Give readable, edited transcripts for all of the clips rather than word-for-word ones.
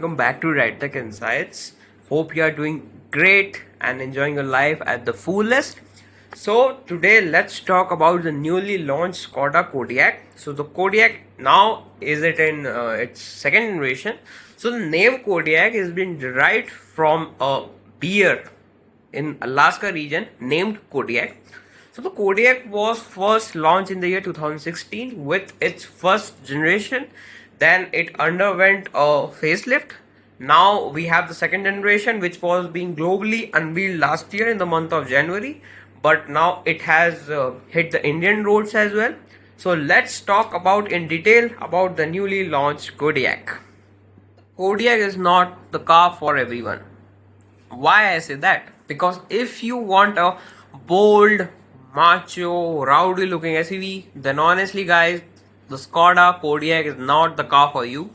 welcome back to Ride Tech Insights. Hope you are doing great and enjoying your life at the fullest. So today let's talk about the newly launched Skoda Kodiaq. So the Kodiaq now is it in its second generation. So the name Kodiaq has been derived from a beer in Alaska region named Kodiaq. So the Kodiaq was first launched in the year 2016 with its first generation. Then it underwent a facelift. Now we have the second generation, which was being globally unveiled last year in the month of January, but now it has hit the Indian roads as well. So let's talk about in detail about the newly launched Kodiaq. Kodiaq is not the car for everyone. Why I say that? Because if you want a bold, macho, rowdy looking SUV, then honestly guys, the Skoda Kodiaq is not the car for you.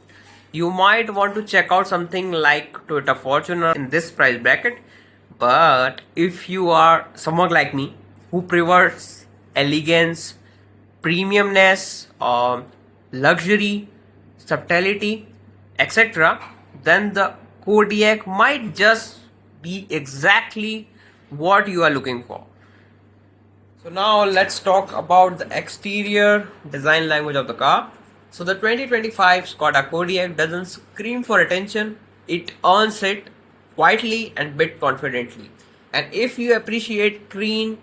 You might want to check out something like Toyota Fortuner in this price bracket. But if you are someone like me who prefers elegance, premiumness, luxury, subtlety, etc., then the Kodiaq might just be exactly what you are looking for. So now let's talk about the exterior design language of the car. So the 2025 Skoda Kodiaq doesn't scream for attention, it earns it quietly and bit confidently. And if you appreciate clean,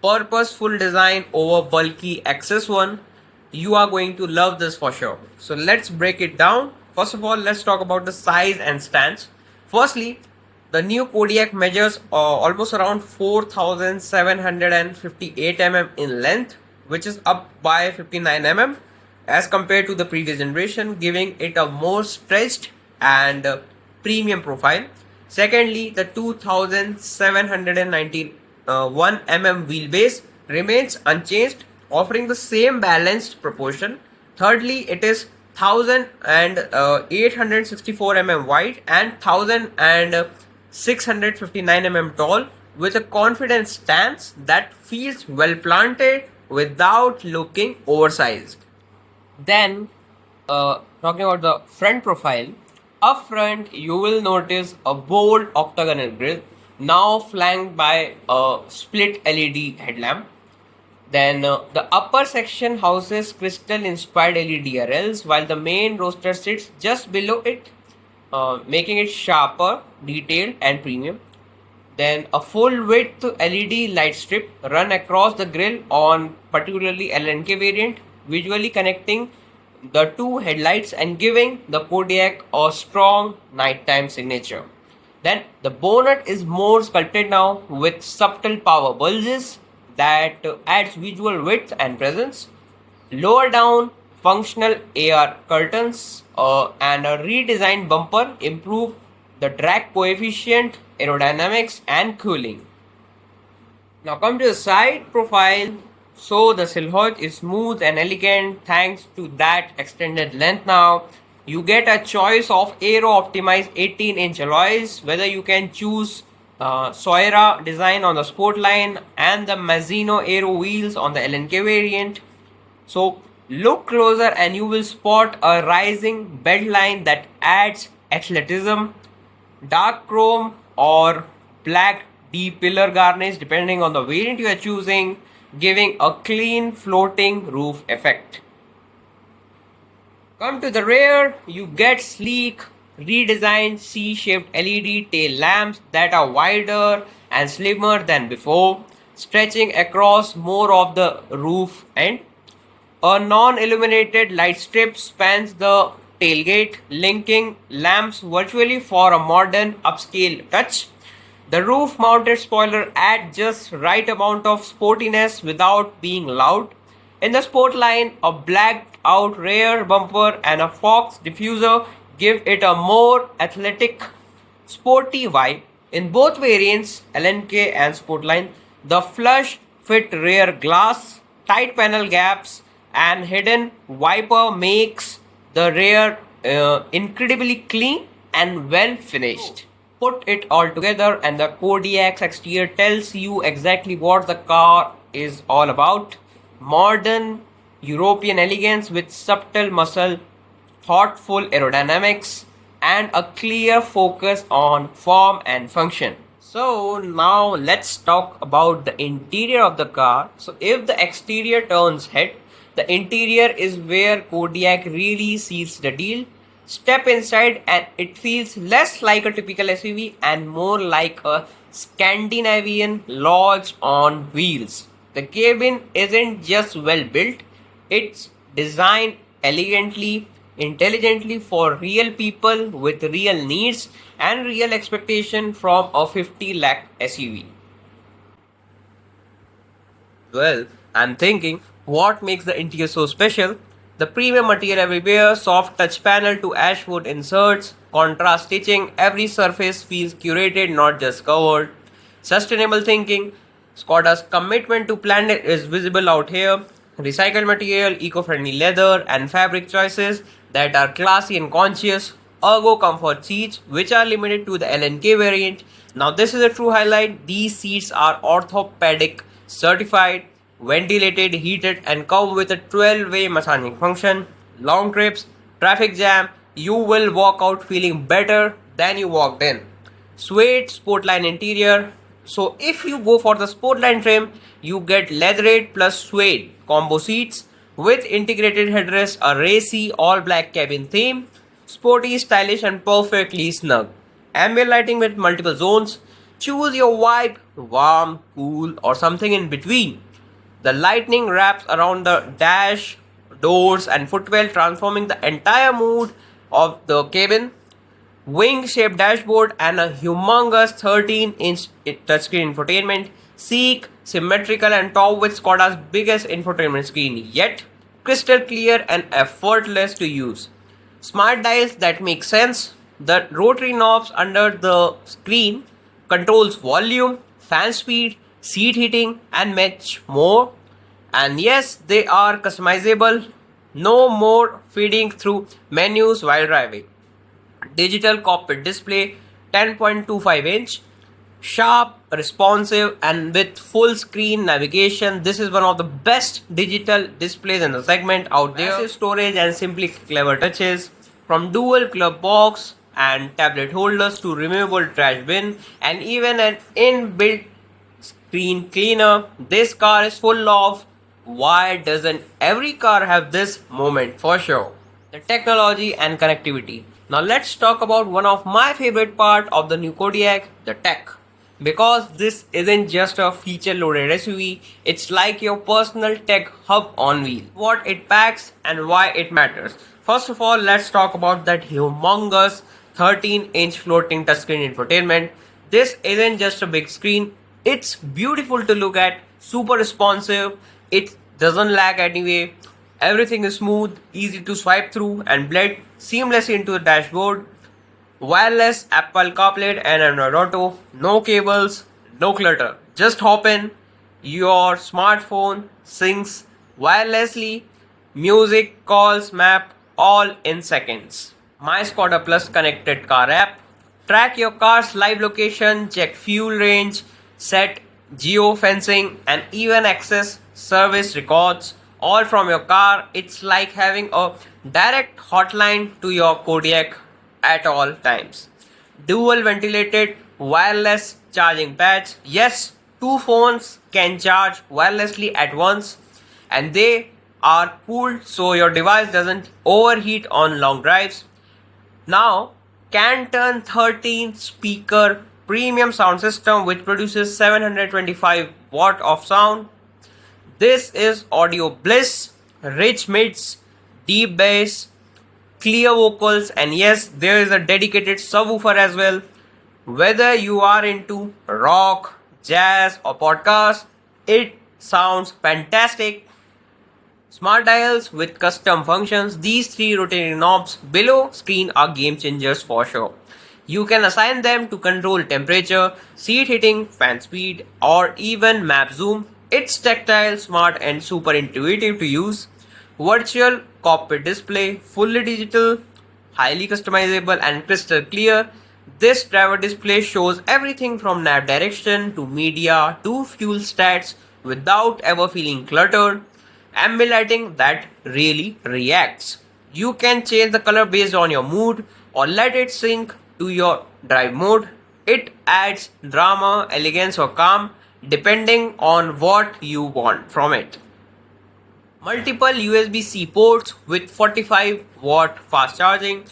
purposeful design over bulky XS1, you are going to love this for sure. So let's break it down. First of all, let's talk about the size and stance. Firstly, the new Kodiaq measures almost around 4758 mm in length, which is up by 59 mm as compared to the previous generation, giving it a more stretched and premium profile. Secondly, the 2791 mm wheelbase remains unchanged, offering the same balanced proportion. Thirdly, it is 1864 mm wide and 1659 mm tall, with a confident stance that feels well planted without looking oversized. Then, talking about the front profile, up front you will notice a bold octagonal grille, now flanked by a split LED headlamp. Then the upper section houses crystal inspired LED RLs, while the main roadster sits just below it, making it sharper, detailed and premium. Then a full width LED light strip run across the grille on particularly LNK variant, visually connecting the two headlights and giving the Kodiaq a strong nighttime signature. Then the bonnet is more sculpted now with subtle power bulges that adds visual width and presence. Lower down, functional AR curtains and a redesigned bumper improve the drag coefficient, aerodynamics and cooling. Now come to the side profile. So the silhouette is smooth and elegant thanks to that extended length. Now you get a choice of aero optimized 18-inch alloys, whether you can choose Soira design on the Sportline and the Mazzino aero wheels on the LNK variant. So look closer and you will spot a rising belt line that adds athleticism, dark chrome or black D-pillar garnish depending on the variant you are choosing, giving a clean floating roof effect. Come to the rear, you get sleek, redesigned C-shaped LED tail lamps that are wider and slimmer than before, stretching across more of the roof end. A non-illuminated light strip spans the tailgate, linking lamps virtually for a modern upscale touch. The roof-mounted spoiler adds just right amount of sportiness without being loud. In the Sportline, a blacked-out rear bumper and a Fox diffuser give it a more athletic, sporty vibe. In both variants, LNK and Sportline, the flush-fit rear glass, tight panel gaps, and hidden wiper makes the rear incredibly clean and well finished. Put it all together and the Kodiaq's exterior tells you exactly what the car is all about. Modern European elegance with subtle muscle, thoughtful aerodynamics, and a clear focus on form and function. So now let's talk about the interior of the car. So if the exterior turns head, the interior is where Kodiaq really seals the deal. Step inside and it feels less like a typical SUV and more like a Scandinavian lodge on wheels. The cabin isn't just well built, it's designed elegantly, intelligently for real people with real needs and real expectation from a 50 lakh SUV. Well, I'm thinking what makes the interior so special? The premium material everywhere, soft touch panel to ashwood inserts, contrast stitching, every surface feels curated, not just covered. Sustainable thinking, Skoda's commitment to planet is visible out here. Recycled material, eco-friendly leather, and fabric choices that are classy and conscious. Ergo comfort seats, which are limited to the LNK variant. Now, this is a true highlight. These seats are orthopedic certified, ventilated, heated, and come with a 12-way massaging function. Long trips, traffic jam, you will walk out feeling better than you walked in. Suede Sportline interior. So if you go for the Sportline trim, you get leatherette plus suede combo seats with integrated headrest, a racy all-black cabin theme, sporty, stylish, and perfectly snug. Ambient lighting with multiple zones. Choose your vibe, warm, cool, or something in between. The lightning wraps around the dash, doors, and footwell, transforming the entire mood of the cabin. Wing-shaped dashboard and a humongous 13-inch touchscreen infotainment. Sleek, symmetrical, and top with Skoda's biggest infotainment screen yet. Crystal clear and effortless to use. Smart dials that make sense. The rotary knobs under the screen controls volume, fan speed, seat heating, and much more. And yes, they are customizable. No more feeding through menus while driving. Digital cockpit display, 10.25 inch, sharp, responsive, and with full screen navigation. This is one of the best digital displays in the segment out there. Massive storage and simply clever touches, from dual glove box and tablet holders to removable trash bin and even an inbuilt screen cleaner. This car is full of why doesn't every car have this moment for sure. The technology and connectivity. Now let's talk about one of my favorite part of the new Kodiaq, the tech. Because this isn't just a feature loaded SUV, it's like your personal tech hub on wheel. What it packs and why it matters. First of all, let's talk about that humongous 13-inch floating touchscreen infotainment. This isn't just a big screen, it's beautiful to look at, super responsive, it doesn't lag anyway. Everything is smooth, easy to swipe through and blend seamlessly into the dashboard. Wireless Apple CarPlay and Android Auto, no cables, no clutter. Just hop in, your smartphone syncs wirelessly, music, calls, map, all in seconds. My Skoda Plus connected car app. Track your car's live location, check fuel range, set geo-fencing, and even access service records all from your car. It's like having a direct hotline to your Kodiaq at all times. Dual ventilated wireless charging pads. Yes, two phones can charge wirelessly at once and they are cooled so your device doesn't overheat on long drives. Now, Canton 13 speaker premium sound system which produces 725 watt of sound. This is audio bliss, rich mids, deep bass, clear vocals, and yes, there is a dedicated subwoofer as well. Whether you are into rock, jazz, or podcast, it sounds fantastic. Smart dials with custom functions. These three rotating knobs below screen are game changers for sure. You can assign them to control temperature, seat heating, fan speed, or even map zoom. It's tactile, smart, and super intuitive to use. Virtual cockpit display, fully digital, highly customizable, and crystal clear. This driver display shows everything from nav direction to media to fuel stats without ever feeling cluttered. Ambient lighting that really reacts. You can change the color based on your mood, or let it sink to your drive mode. It adds drama, elegance, or calm depending on what you want from it. Multiple USB-C ports with 45-watt fast charging.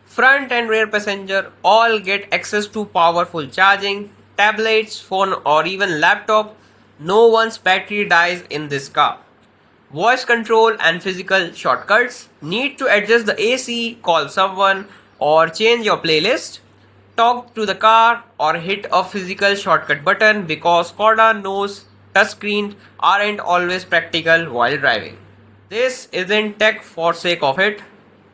Front and rear passenger all get access to powerful charging. Tablets, phone, or even laptop. No one's battery dies in this car. Voice control and physical shortcuts. Need to adjust the AC, call someone, or change your playlist. Talk to the car or hit a physical shortcut button because Skoda knows touchscreens aren't always practical while driving. This isn't tech for sake of it.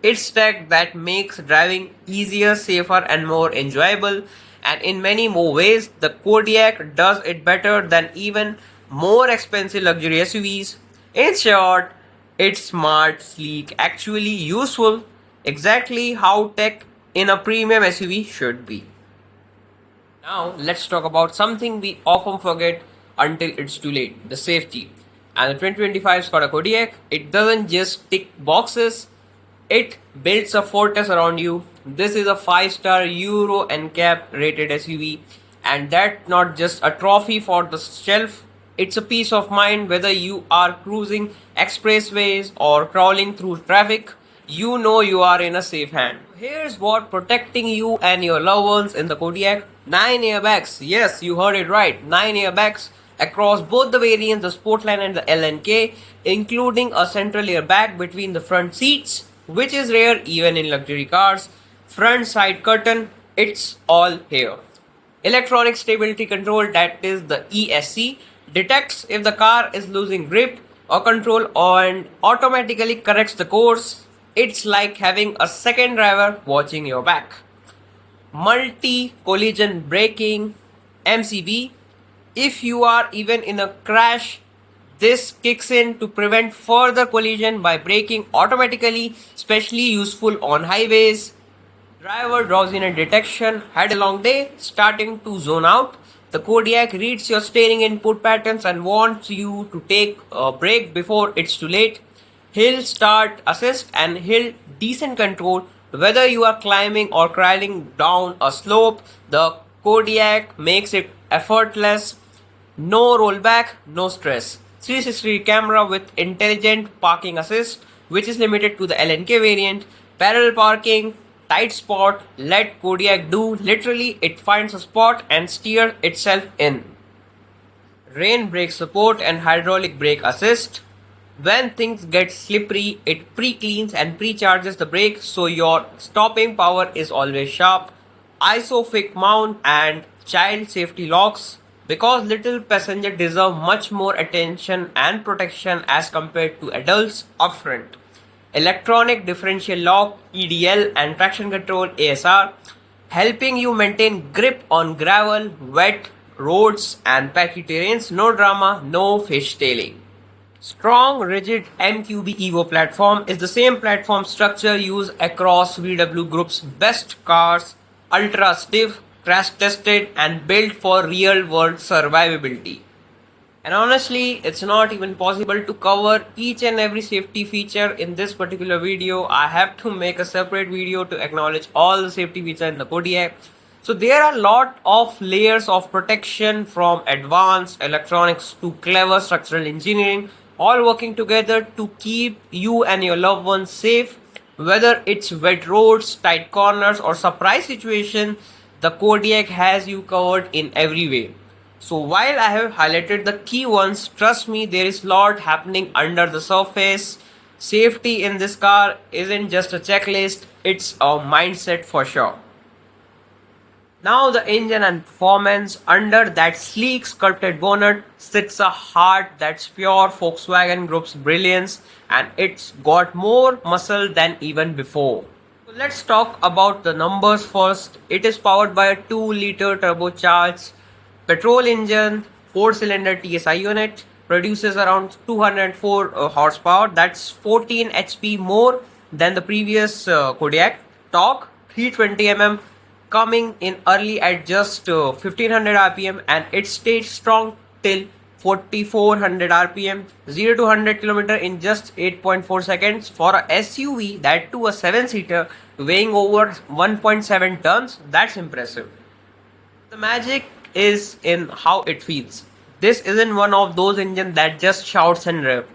It's tech that makes driving easier, safer, and more enjoyable. And in many more ways, the Kodiaq does it better than even more expensive luxury SUVs. In short, it's smart, sleek, actually useful, exactly how tech in a premium SUV should be. Now, let's talk about something we often forget until it's too late, the safety. And the 2025 Skoda Kodiaq, it doesn't just tick boxes, it builds a fortress around you. This is a 5-star Euro NCAP rated SUV, and that's not just a trophy for the shelf, it's a peace of mind whether you are cruising expressways or crawling through traffic. You know you are in a safe hand. Here's what protecting you and your loved ones in the Kodiaq. 9 airbags. Yes, you heard it right. 9 airbags across both the variants, the Sportline and the LNK, including a central airbag between the front seats, which is rare even in luxury cars. Front side curtain, it's all here. Electronic stability control, that is the ESC, detects if the car is losing grip or control and automatically corrects the course. It's like having a second driver watching your back. Multi-collision braking, MCB. If you are even in a crash, this kicks in to prevent further collision by braking automatically, especially useful on highways. Driver drowsiness detection, had a long day, starting to zone out. The Kodiaq reads your steering input patterns and wants you to take a break before it's too late. Hill start assist and hill descent control. Whether you are climbing or crawling down a slope, the Kodiaq makes it effortless. No rollback, no stress. 360 camera with intelligent parking assist, which is limited to the LNK variant. Parallel parking, tight spot, let Kodiaq do. Literally, it finds a spot and steers itself in. Rain brake support and hydraulic brake assist. When things get slippery, it pre-cleans and pre-charges the brake so your stopping power is always sharp. Isofix mount and child safety locks, because little passengers deserve much more attention and protection as compared to adults upfront. Electronic differential lock, EDL, and traction control, ASR, helping you maintain grip on gravel, wet roads and patchy terrains. No drama, no fishtailing. Strong, rigid MQB Evo platform is the same platform structure used across VW Group's best cars, ultra stiff, crash tested and built for real world survivability. And honestly, it's not even possible to cover each and every safety feature in this particular video. I have to make a separate video to acknowledge all the safety features in the Kodiaq. So there are a lot of layers of protection, from advanced electronics to clever structural engineering, all working together to keep you and your loved ones safe. Whether it's wet roads, tight corners or surprise situation, the Kodiaq has you covered in every way. So while I have highlighted the key ones, trust me, there is a lot happening under the surface. Safety in this car isn't just a checklist, it's a mindset for sure. Now the engine and performance. Under that sleek sculpted bonnet sits a heart that's pure Volkswagen Group's brilliance, and it's got more muscle than even before. So let's talk about the numbers first. It is powered by a 2-liter turbocharged petrol engine, 4-cylinder TSI unit, produces around 204 horsepower. That's 14 HP more than the previous Kodiaq. Torque 320 mm, coming in early at just 1500 rpm, and it stayed strong till 4400 rpm, 0 to 100 km in just 8.4 seconds for a SUV, that too a 7-seater weighing over 1.7 tons. That's impressive. The magic is in how it feels. This isn't one of those engines that just shouts and revs.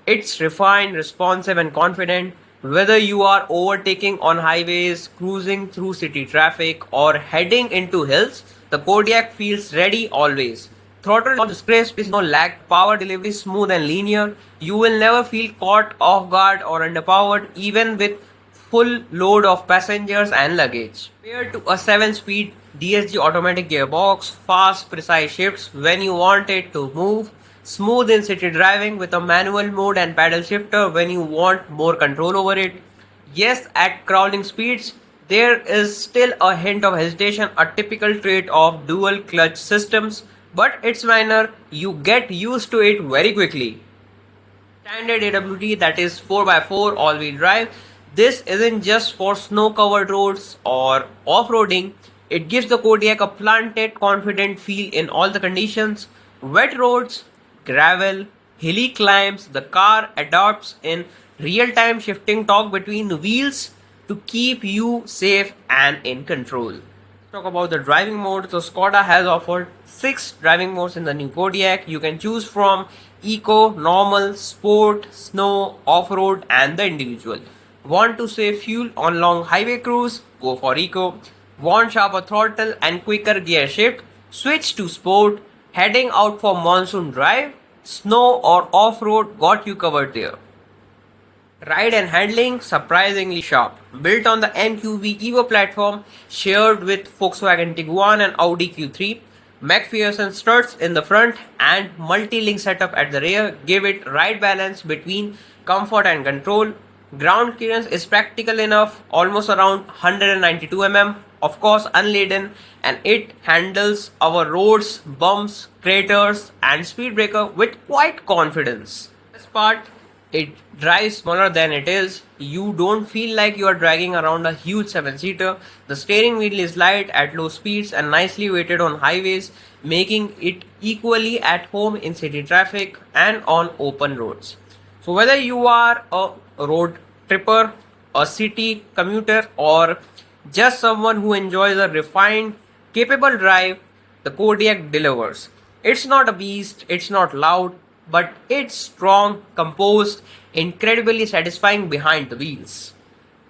It's refined, responsive, and confident. Whether you are overtaking on highways, cruising through city traffic, or heading into hills, the Kodiaq feels ready always. Throttle on crisp is no lag, power delivery smooth and linear. You will never feel caught off guard or underpowered, even with full load of passengers and luggage. Compared to a 7-speed DSG automatic gearbox, fast, precise shifts when you want it to move, smooth in city driving with a manual mode and paddle shifter when you want more control over it. Yes, at crawling speeds, there is still a hint of hesitation, a typical trait of dual clutch systems, but it's minor, you get used to it very quickly. Standard AWD, that is 4x4 all-wheel drive. This isn't just for snow-covered roads or off-roading. It gives the Kodiaq a planted, confident feel in all the conditions. Wet roads, gravel, hilly climbs, the car adapts in real-time, shifting torque between the wheels to keep you safe and in control. Talk about the driving mode. So Skoda has offered 6 driving modes in the new Kodiaq. You can choose from Eco, Normal, Sport, Snow, Off-road and the individual. Want to save fuel on long highway cruise? Go for Eco. Want sharper throttle and quicker gear shift? Switch to Sport. Heading out for monsoon drive? Snow or off-road, got you covered there. Ride and handling surprisingly sharp. Built on the MQB Evo platform, shared with Volkswagen Tiguan and Audi Q3, McPherson struts in the front and multi-link setup at the rear give it right balance between comfort and control. Ground clearance is practical enough, almost around 192 mm, of course unladen, and it handles our roads, bumps, craters, and speed breaker with quite confidence. This part, it drives smaller than it is. You don't feel like you are dragging around a huge 7-seater. The steering wheel is light at low speeds and nicely weighted on highways, making it equally at home in city traffic and on open roads. So whether you are a road tripper, a city commuter, or just someone who enjoys a refined, capable drive, the Kodiaq delivers. It's not a beast, it's not loud, but it's strong, composed, incredibly satisfying behind the wheels.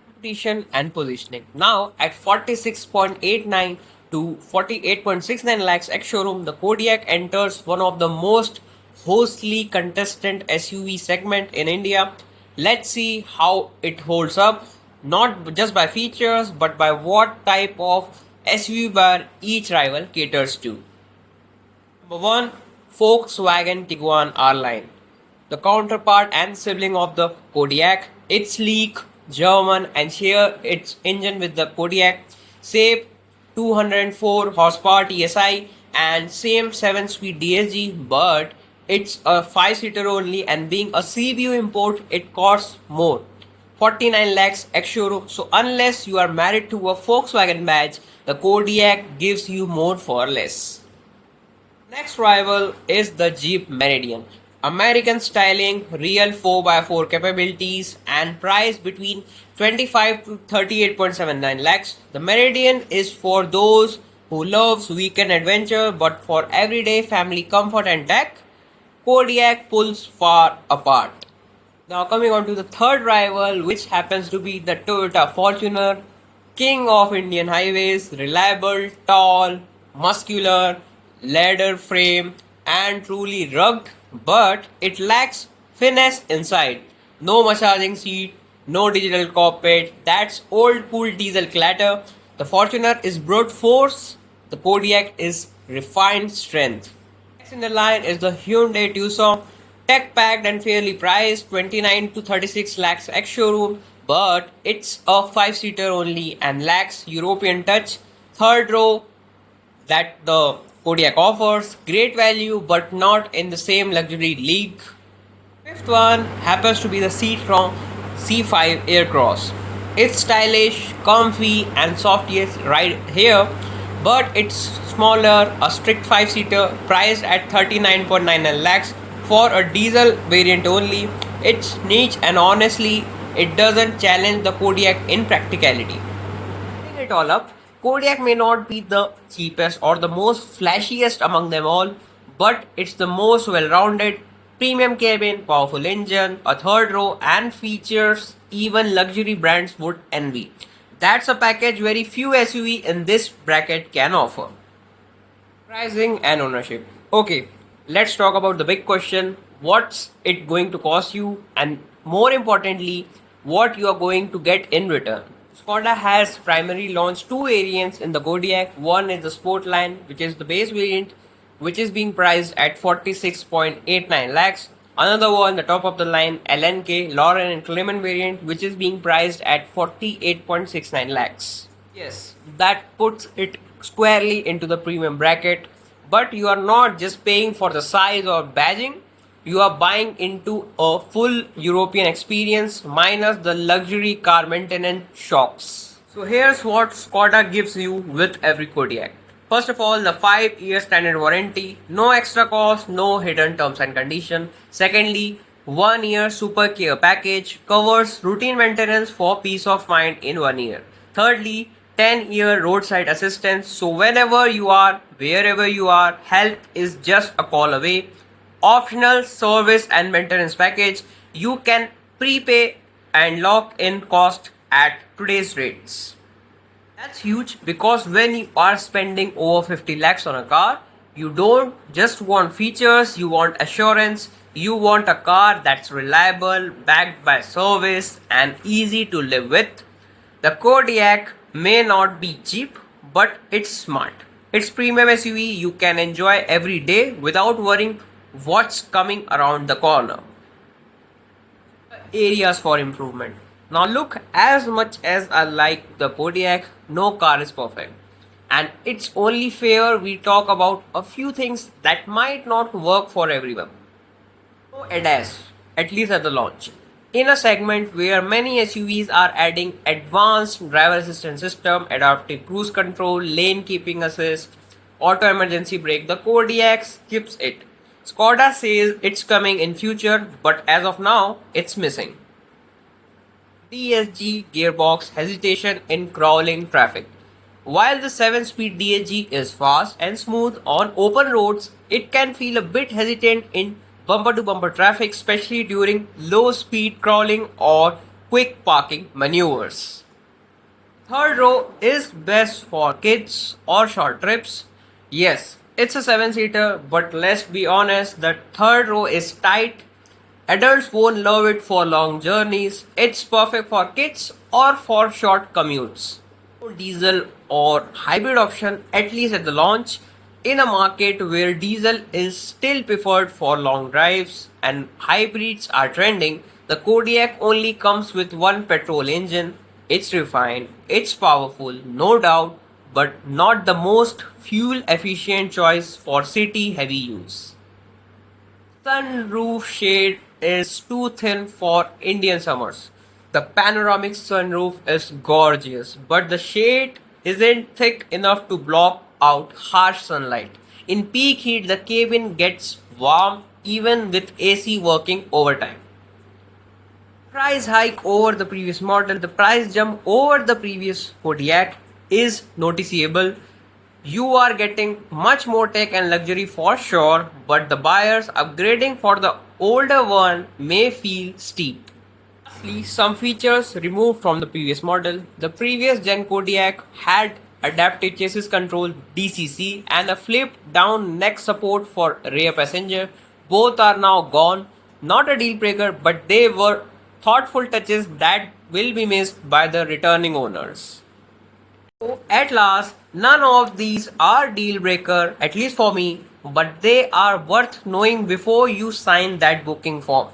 Competition and positioning. Now at 46.89 to 48.69 lakhs ex-showroom, the Kodiaq enters one of the most hostly contestant SUV segment in India. Let's see how it holds up, not just by features, but by what type of SUV bar each rival caters to. Number 1. Volkswagen Tiguan R-Line. The counterpart and sibling of the Kodiaq. It's sleek, German, and share its engine with the Kodiaq. Same 204 horsepower TSI and same 7-speed DSG, but it's a 5-seater only, and being a CBU import, it costs more. 49 lakhs ex-showroom. So unless you are married to a Volkswagen badge, the Kodiaq gives you more for less. Next rival is the Jeep Meridian. American styling, real 4x4 capabilities, and price between 25 to 38.79 lakhs. The Meridian is for those who loves weekend adventure, but for everyday family comfort and tech, Kodiaq pulls far apart. Now coming on to the third rival, which happens to be the Toyota Fortuner, king of Indian highways, reliable, tall, muscular, leather frame, and truly rugged, but it lacks finesse inside. No massaging seat, no digital cockpit, that's old cool diesel clatter. The Fortuner is brute force, the Kodiaq is refined strength. Next in the line is the Hyundai Tucson, tech packed and fairly priced, 29 to 36 lakhs ex-showroom, but it's a 5-seater only and lacks European touch. Third row that the Kodiaq offers, great value but not in the same luxury league. Fifth one happens to be the Citroen C5 Aircross. It's stylish, comfy, and soft, yes, right here, but it's smaller, a strict 5-seater, priced at 39.99 lakhs for a diesel variant only. It's niche and honestly, it doesn't challenge the Kodiaq in practicality. Adding it all up, Kodiaq may not be the cheapest or the most flashiest among them all, but it's the most well-rounded, premium cabin, powerful engine, a third row, and features even luxury brands would envy. That's a package very few SUV in this bracket can offer. Pricing and ownership. Okay, let's talk about the big question. What's it going to cost you? And more importantly, what you are going to get in return. Skoda has primarily launched two variants in the Kodiaq. One is the Sport line, which is the base variant, which is being priced at 46.89 lakhs. Another one, the top of the line LNK Lauren and Clement variant, which is being priced at 48.69 lakhs. Yes, that puts it squarely into the premium bracket. But you are not just paying for the size or badging, you are buying into a full European experience minus the luxury car maintenance shocks. So here's what Skoda gives you with every Kodiaq. First of all, the 5-year standard warranty, no extra cost, no hidden terms and condition. Secondly, 1-year super care package covers routine maintenance for peace of mind in 1 year. Thirdly, 10-year roadside assistance, so whenever you are, wherever you are, help is just a call away. Optional service and maintenance package, you can prepay and lock in cost at today's rates. That's huge because when you are spending over 50 lakhs on a car, you don't just want features, you want assurance, you want a car that's reliable, backed by service, and easy to live with. The Kodiaq may not be cheap, but it's smart. It's premium SUV you can enjoy every day without worrying what's coming around the corner. Areas for improvement. Now look, as much as I like the Kodiaq, no car is perfect. And it's only fair we talk about a few things that might not work for everyone. No ADAS, at least at the launch. In a segment where many SUVs are adding advanced driver assistance system, adaptive cruise control, lane keeping assist, auto emergency brake, the Kodiaq skips it. Skoda says it's coming in future, but as of now, it's missing. DSG gearbox hesitation in crawling traffic. While the 7-speed DSG is fast and smooth on open roads, it can feel a bit hesitant in bumper-to-bumper traffic, especially during low-speed crawling or quick parking maneuvers. Third row is best for kids or short trips. Yes, it's a 7-seater, but let's be honest, the third row is tight. Adults won't love it for long journeys. It's perfect for kids or for short commutes. Diesel or hybrid option, at least at the launch, in a market where diesel is still preferred for long drives and hybrids are trending, the Kodiaq only comes with one petrol engine. It's refined, it's powerful, no doubt, but not the most fuel efficient choice for city heavy use. Sunroof shade is too thin for Indian summers. The panoramic sunroof is gorgeous, but the shade isn't thick enough to block out harsh sunlight. In peak heat, the cabin gets warm even with AC working overtime. Price hike over the previous model, the price jump over the previous Kodiaq is noticeable. You are getting much more tech and luxury for sure, but the buyers upgrading for the older one may feel steep. Lastly, some features removed from the previous model. The previous gen Kodiaq had adaptive chassis control DCC and a flip down neck support for rear passenger. Both are now gone. Not a deal breaker, but they were thoughtful touches that will be missed by the returning owners. So at last, none of these are deal breaker, at least for me, but they are worth knowing before you sign that booking form.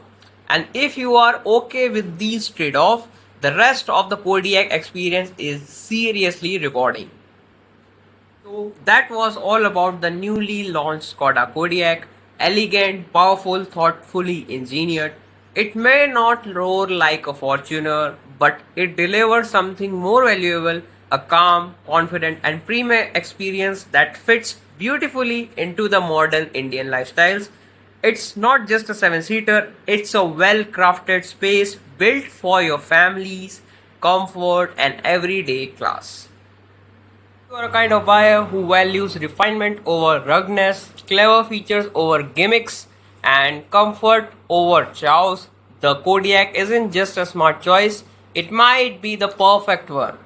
And if you are okay with these trade-off, the rest of the Kodiaq experience is seriously rewarding. So that was all about the newly launched Skoda Kodiaq. Elegant, powerful, thoughtfully engineered. It may not roar like a Fortuner, but it delivers something more valuable, a calm, confident, and premium experience that fits beautifully into the modern Indian lifestyles. It's not just a seven seater, it's a well crafted space built for your families, comfort, and everyday class. You are a kind of buyer who values refinement over ruggedness, clever features over gimmicks, and comfort over chows. The Kodiak isn't just a smart choice, it might be the perfect one.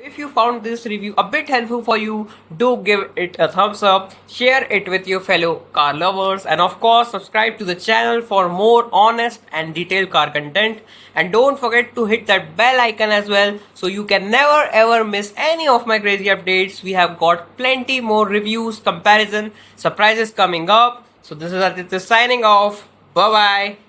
If you found this review a bit helpful for you, do give it a thumbs up, share it with your fellow car lovers, and of course, subscribe to the channel for more honest and detailed car content. And don't forget to hit that bell icon as well so you can never ever miss any of my crazy updates. We have got plenty more reviews, comparison, surprises coming up. So, this is Aditya signing off. Bye bye.